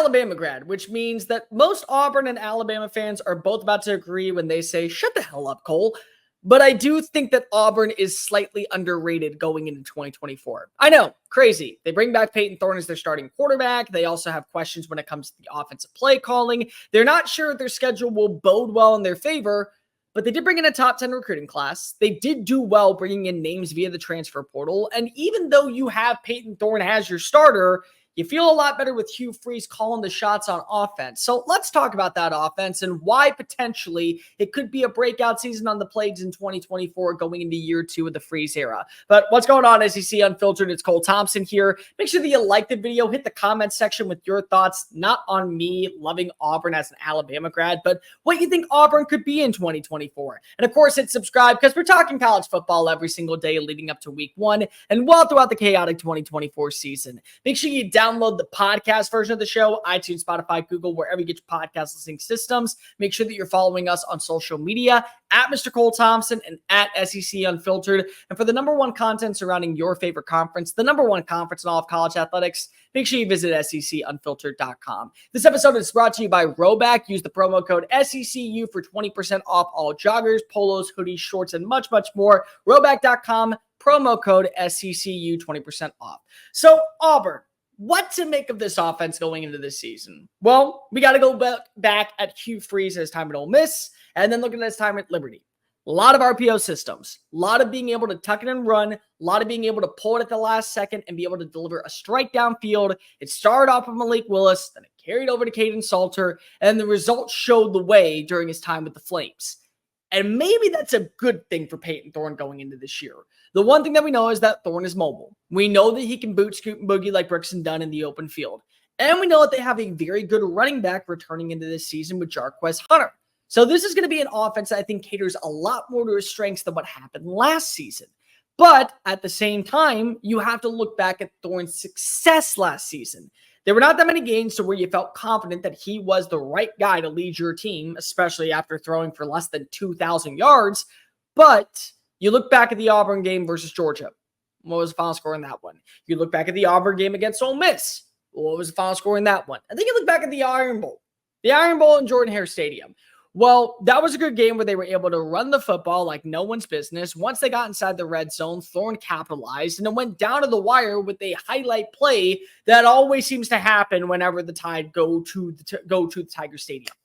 Alabama grad, which means that most Auburn and Alabama fans are both about to agree when they say, shut the hell up, Cole. But I do think that Auburn is slightly underrated going into 2024. I know, crazy. They bring back Payton Thorne as their starting quarterback. They also have questions when it comes to the offensive play calling. They're not sure if their schedule will bode well in their favor, but they did bring in a top 10 recruiting class. They did do well bringing in names via the transfer portal. And even though you have Payton Thorne as your starter, you feel a lot better with Hugh Freeze calling the shots on offense. So let's talk about that offense and why potentially it could be a breakout season on the Plains in 2024 going into year 2 of the Freeze era. But what's going on, SEC Unfiltered? It's Cole Thompson here. Make sure that you like the video, hit the comment section with your thoughts, not on me loving Auburn as an Alabama grad, but what you think Auburn could be in 2024. And of course, hit subscribe because we're talking college football every single day leading up to week 1 and well throughout the chaotic 2024 season. Make sure you download the podcast version of the show, iTunes, Spotify, Google, wherever you get your podcast listening systems. Make sure that you're following us on social media at Mr. Cole Thompson and at SEC Unfiltered. And for the number one content surrounding your favorite conference, the number one conference in all of college athletics, make sure you visit SECUnfiltered.com. This episode is brought to you by RHOBACK. Use the promo code SECU for 20% off all joggers, polos, hoodies, shorts, and much, much more. RHOBACK.com, promo code SECU, 20% off. So, Auburn. What to make of this offense going into this season? Well, we got to go back at Hugh Freeze at his time at Ole Miss, and then looking at his time at Liberty. A lot of RPO systems, a lot of being able to tuck it and run, a lot of being able to pull it at the last second and be able to deliver a strike downfield. It started off with Malik Willis, then it carried over to Caden Salter, and the results showed the way during his time with the Flames. And maybe that's a good thing for Payton Thorne going into this year. The one thing that we know is that Thorne is mobile. We know that he can boot, scoot, and boogie like Brooks and Dunn in the open field. And we know that they have a very good running back returning into this season with Jarquez Hunter. So this is going to be an offense that I think caters a lot more to his strengths than what happened last season. But at the same time, you have to look back at Thorne's success last season. There were not that many games to where you felt confident that he was the right guy to lead your team, especially after throwing for less than 2,000 yards. But you look back at the Auburn game versus Georgia. What was the final score in that one? You look back at the Auburn game against Ole Miss. What was the final score in that one? I think you look back at the Iron Bowl. The Iron Bowl in Jordan-Hare Stadium. Well, that was a good game where they were able to run the football like no one's business. Once they got inside the red zone, Thorne capitalized, and it went down to the wire with a highlight play that always seems to happen whenever the Tide go to the Tiger Stadium.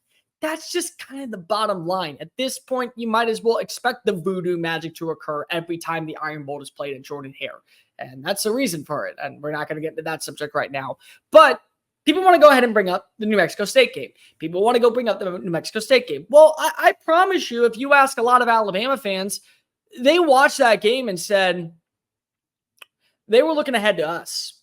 That's just kind of the bottom line. At this point, you might as well expect the voodoo magic to occur every time the Iron Bowl is played in Jordan-Hare. And that's the reason for it. And we're not going to get into that subject right now. But people want to go ahead and bring up the New Mexico State game. People want to go bring up the New Mexico State game. Well, I promise you, if you ask a lot of Alabama fans, they watched that game and said they were looking ahead to us.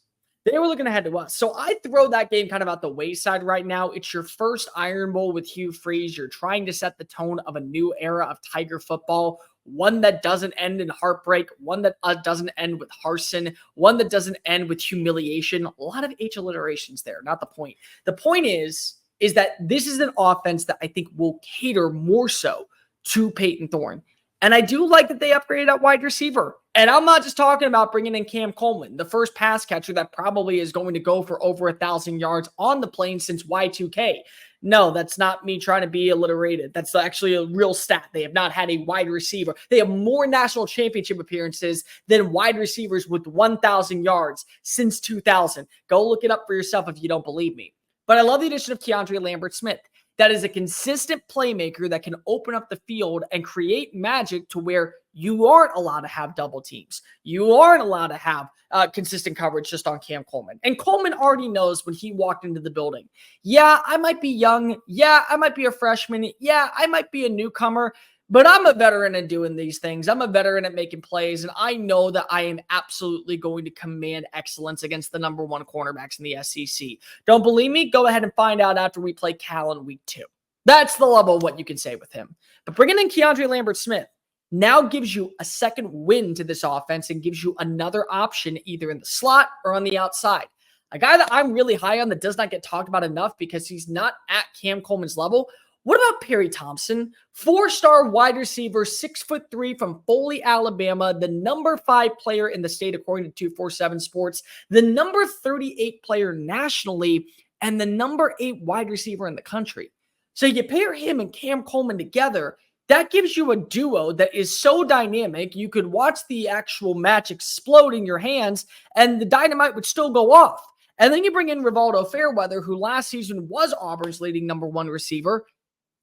So I throw that game kind of out the wayside right now. It's your first Iron Bowl with Hugh Freeze. You're trying to set the tone of a new era of Tiger football. One that doesn't end in heartbreak, one that doesn't end with Harsin, one that doesn't end with humiliation. A lot of H alliterations there, not the point. The point is that this is an offense that I think will cater more so to Payton Thorne. And I do like that they upgraded at wide receiver. And I'm not just talking about bringing in Cam Coleman, the first pass catcher that probably is going to go for over 1,000 yards on the plane since Y2K. No, that's not me trying to be alliterated. That's actually a real stat. They have not had a wide receiver. They have more national championship appearances than wide receivers with 1,000 yards since 2000. Go look it up for yourself if you don't believe me. But I love the addition of Keandre Lambert-Smith. That is a consistent playmaker that can open up the field and create magic to where you aren't allowed to have double teams. You aren't allowed to have consistent coverage just on Cam Coleman. And Coleman already knows when he walked into the building. Yeah, I might be young. Yeah, I might be a freshman. Yeah, I might be a newcomer. But I'm a veteran at doing these things. I'm a veteran at making plays, and I know that I am absolutely going to command excellence against the number one cornerbacks in the SEC. Don't believe me? Go ahead and find out after we play Cal in week 2. That's the level of what you can say with him. But bringing in Keandre Lambert-Smith now gives you a second win to this offense and gives you another option either in the slot or on the outside. A guy that I'm really high on that does not get talked about enough because he's not at Cam Coleman's level. What about Perry Thompson? 4-star wide receiver, 6'3" from Foley, Alabama, the number 5 player in the state according to 247 Sports, the number 38 player nationally, and the number 8 wide receiver in the country. So you pair him and Cam Coleman together, that gives you a duo that is so dynamic. You could watch the actual match explode in your hands and the dynamite would still go off. And then you bring in Rivaldo Fairweather, who last season was Auburn's leading number 1 receiver.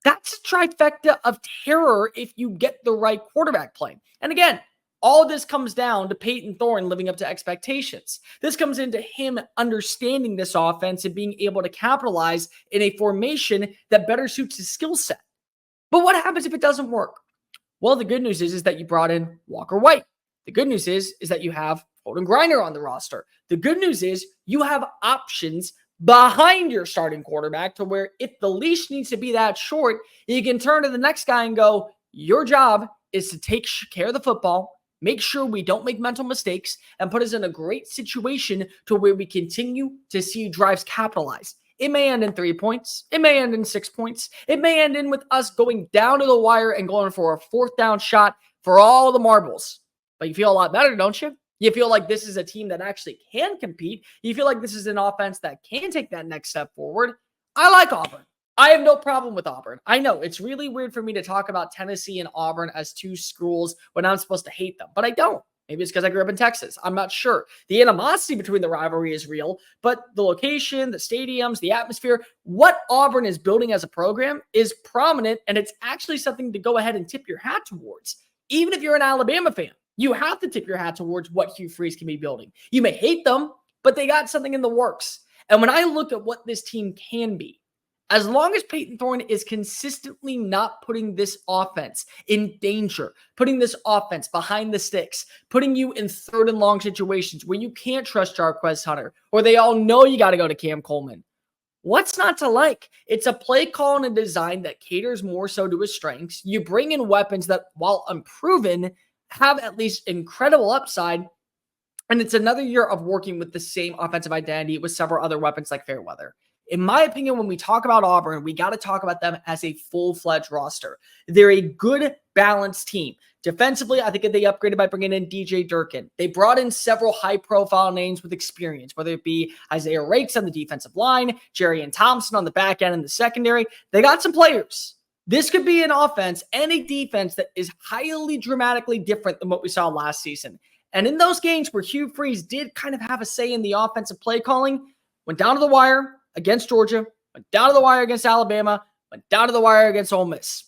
That's a trifecta of terror if you get the right quarterback play. And again, all this comes down to Payton Thorne living up to expectations. This comes into him understanding this offense and being able to capitalize in a formation that better suits his skill set. But what happens if it doesn't work? Well, the good news is that you brought in Walker White. The good news is that you have Holden Griner on the roster. The good news is you have options behind your starting quarterback to where if the leash needs to be that short, you can turn to the next guy and go, your job is to take care of the football, make sure we don't make mental mistakes, and put us in a great situation to where we continue to see drives capitalize. It may end in 3 points. It may end in 6 points. It may end in with us going down to the wire and going for a 4th down shot for all the marbles. But you feel a lot better, don't you? You feel like this is a team that actually can compete. You feel like this is an offense that can take that next step forward. I like Auburn. I have no problem with Auburn. I know it's really weird for me to talk about Tennessee and Auburn as 2 schools when I'm supposed to hate them, but I don't. Maybe it's because I grew up in Texas. I'm not sure. The animosity between the rivalry is real, but the location, the stadiums, the atmosphere, what Auburn is building as a program is prominent, and it's actually something to go ahead and tip your hat towards. Even if you're an Alabama fan, you have to tip your hat towards what Hugh Freeze can be building. You may hate them, but they got something in the works. And when I look at what this team can be, as long as Payton Thorne is consistently not putting this offense in danger, putting this offense behind the sticks, putting you in 3rd and long situations where you can't trust Jarquez Hunter, or they all know you got to go to Cam Coleman, what's not to like? It's a play call and a design that caters more so to his strengths. You bring in weapons that, while unproven, have at least incredible upside. And it's another year of working with the same offensive identity with several other weapons like Fairweather. In my opinion, when we talk about Auburn, we got to talk about them as a full-fledged roster. They're a good, balanced team. Defensively, I think they upgraded by bringing in DJ Durkin. They brought in several high-profile names with experience, whether it be Isaiah Rakes on the defensive line, Jerry and Thompson on the back end and the secondary. They got some players. This could be an offense and a defense that is highly dramatically different than what we saw last season. And in those games where Hugh Freeze did kind of have a say in the offensive play calling, went down to the wire against Georgia, went down to the wire against Alabama, went down to the wire against Ole Miss.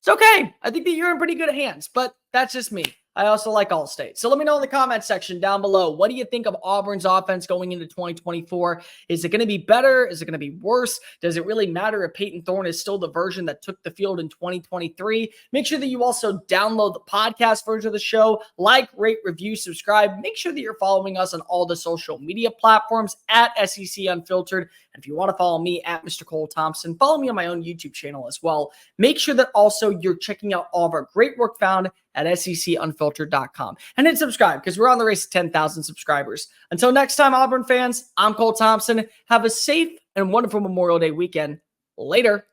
It's okay. I think that you're in pretty good hands, but that's just me. I also like All-State. So let me know in the comment section down below. What do you think of Auburn's offense going into 2024? Is it going to be better? Is it going to be worse? Does it really matter if Payton Thorne is still the version that took the field in 2023? Make sure that you also download the podcast version of the show. Like, rate, review, subscribe. Make sure that you're following us on all the social media platforms at SEC Unfiltered. And if you want to follow me at Mr. Cole Thompson, follow me on my own YouTube channel as well. Make sure that also you're checking out all of our great work found at SECUnfiltered.com. And then subscribe because we're on the race to 10,000 subscribers. Until next time, Auburn fans, I'm Cole Thompson. Have a safe and wonderful Memorial Day weekend. Later.